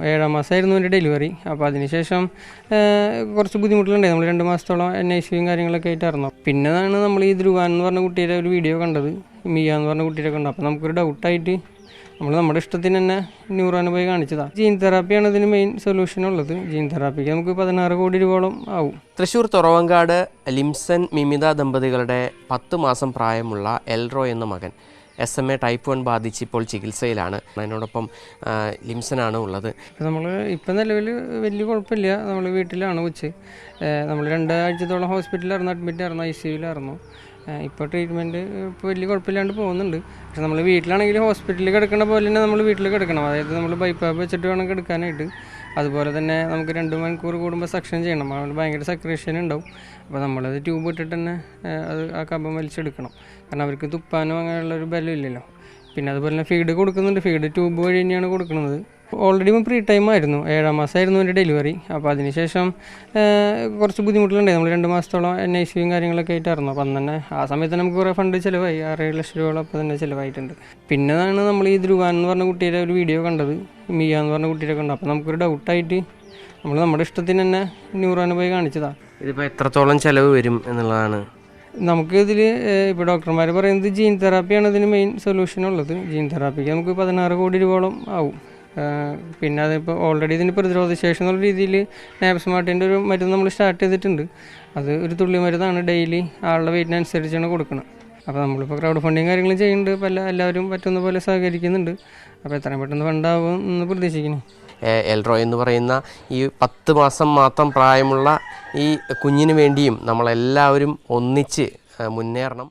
7-ാം മാസമായിരുന്നു എൻ്റെ ഡെലിവറി. അപ്പോൾ അതിനുശേഷം കുറച്ച് ബുദ്ധിമുട്ടുകളുണ്ടായി. നമ്മൾ 2 മാസത്തോളം NICUവും കാര്യങ്ങളൊക്കെ ആയിട്ടായിരുന്നു. പിന്നെയാണ് നമ്മൾ ഈ ധ്രുവാൻ എന്ന് പറഞ്ഞ കുട്ടിയുടെ ഒരു വീഡിയോ കണ്ടത്, മിയ എന്ന് പറഞ്ഞ കുട്ടിയുടെ കണ്ടത്. അപ്പോൾ നമുക്കൊരു ഡൗട്ടായിട്ട് നമ്മൾ നമ്മുടെ ഇഷ്ടത്തിന് തന്നെ ന്യൂറോനെ പോയി കാണിച്ചതാണ്. ജീൻ തെറാപ്പിയാണ് ഇതിന് മെയിൻ സൊല്യൂഷൻ ഉള്ളത്. ജീൻ തെറാപ്പിക്ക് നമുക്ക് 16 കോടി രൂപയോളം ആവും. തൃശ്ശൂർ തുറവങ്കാട് ലിംസൺ മിമിത ദമ്പതികളുടെ 10 മാസം പ്രായമുള്ള എൽറോ എന്ന മകൻ SMA type 1 ബാധിച്ച് ഇപ്പോൾ ചികിത്സയിലാണ്. അതിനോടൊപ്പം ലിംസനാണ് ഉള്ളത്. നമ്മൾ ഇപ്പം നിലവിൽ വലിയ കുഴപ്പമില്ല. നമ്മൾ വീട്ടിലാണ് നമ്മൾ 2 ആഴ്ചത്തോളം ഹോസ്പിറ്റലിലായിരുന്നു, അഡ്മിറ്റ് ആയിരുന്നു, ICUവിലായിരുന്നു. ഇപ്പോൾ ട്രീറ്റ്മെൻറ്റ് ഇപ്പോൾ വലിയ കുഴപ്പമില്ലാണ്ട് പോകുന്നുണ്ട്. പക്ഷെ നമ്മൾ വീട്ടിലാണെങ്കിൽ ഹോസ്പിറ്റലിൽ കിടക്കണ പോലെ തന്നെ നമ്മൾ വീട്ടിൽ കിടക്കണം. അതായത് നമ്മൾ ബൈപ്പാപ്പ് വെച്ചിട്ട് വേണം കിടക്കാനായിട്ട്. അതുപോലെ തന്നെ നമുക്ക് 2 മണിക്കൂർ കൂടുമ്പോൾ സക്ഷൻ ചെയ്യണം. അതുകൊണ്ട് ഭയങ്കര സെക്രേഷൻ ഉണ്ടാവും. അപ്പോൾ നമ്മളത് ട്യൂബ് ഇട്ടിട്ട് തന്നെ ആ കഫം വലിച്ചെടുക്കണം. കാരണം അവർക്ക് തുപ്പാനോ അങ്ങനെയുള്ളൊരു ബലം ഇല്ലല്ലോ. പിന്നെ അതുപോലെ തന്നെ ഫീഡ് കൊടുക്കുന്നുണ്ട്. ഫീഡ് ട്യൂബ് വഴി തന്നെയാണ് കൊടുക്കുന്നത്. ഓൾറെഡി പ്രീ ടൈം ആയിരുന്നു. 7-ാം മാസമായിരുന്നു എൻ്റെ ഡെലിവറി. അപ്പോൾ അതിനുശേഷം കുറച്ച് ബുദ്ധിമുട്ടുകളുണ്ടായി. നമ്മൾ 2 മാസത്തോളം NICUവും കാര്യങ്ങളൊക്കെ ആയിട്ടായിരുന്നു. അപ്പം തന്നെ ആ സമയത്ത് നമുക്ക് കുറേ ഫണ്ട് ചിലവായി. 6-7 ലക്ഷം രൂപയോളം അപ്പോൾ തന്നെ ചിലവായിട്ടുണ്ട്. പിന്നെയാണ് നമ്മൾ ഈ ധ്രുവാൻ എന്ന് പറഞ്ഞ കുട്ടിയുടെ ഒരു വീഡിയോ കണ്ടത്, മിയ എന്ന് പറഞ്ഞ കുട്ടിയുടെ കണ്ടത്. അപ്പോൾ നമുക്കൊരു ഡൗട്ടായിട്ട് നമ്മൾ നമ്മുടെ ഇഷ്ടത്തിന് തന്നെ ന്യൂറോനെ പോയി കാണിച്ചതാണ്. ഇതിപ്പോൾ എത്രത്തോളം ചിലവ് വരും എന്നുള്ളതാണ് നമുക്ക് ഇതിൽ ഇപ്പോൾ ഡോക്ടർമാർ പറയുന്നത് ജീൻ തെറാപ്പിയാണ് ഇതിന് മെയിൻ സൊല്യൂഷൻ ഉള്ളത്. ജീൻ തെറാപ്പിക്ക് നമുക്ക് 16 കോടി രൂപയോളം ആവും. പിന്നെ അതിപ്പോൾ ഓൾറെഡി ഇതിന് പ്രതിരോധ ശേഷി എന്നുള്ള രീതിയിൽ നാപ്സ്മാർട്ടിൻ്റെ ഒരു മരുന്ന് നമ്മൾ സ്റ്റാർട്ട് ചെയ്തിട്ടുണ്ട്. അത് ഒരു തുള്ളി മരുന്നാണ്. ഡെയിലി ആളുടെ വെയിറ്റിനനുസരിച്ചാണ് കൊടുക്കുന്നത്. അപ്പോൾ നമ്മളിപ്പോൾ ക്രൗഡ് ഫണ്ടിങ് കാര്യങ്ങൾ ചെയ്യുന്നുണ്ട്. ഇപ്പോൾ എല്ലാവരും പറ്റുന്ന പോലെ സഹകരിക്കുന്നുണ്ട്. അപ്പോൾ എത്രയും പെട്ടെന്ന് ഫണ്ടാവും എന്ന് പ്രതീക്ഷിക്കുന്നു. എൽറോ എന്ന് പറയുന്ന ഈ 10 മാസം മാത്രം പ്രായമുള്ള ഈ കുഞ്ഞിന് വേണ്ടിയും നമ്മളെല്ലാവരും ഒന്നിച്ച് മുന്നേറണം.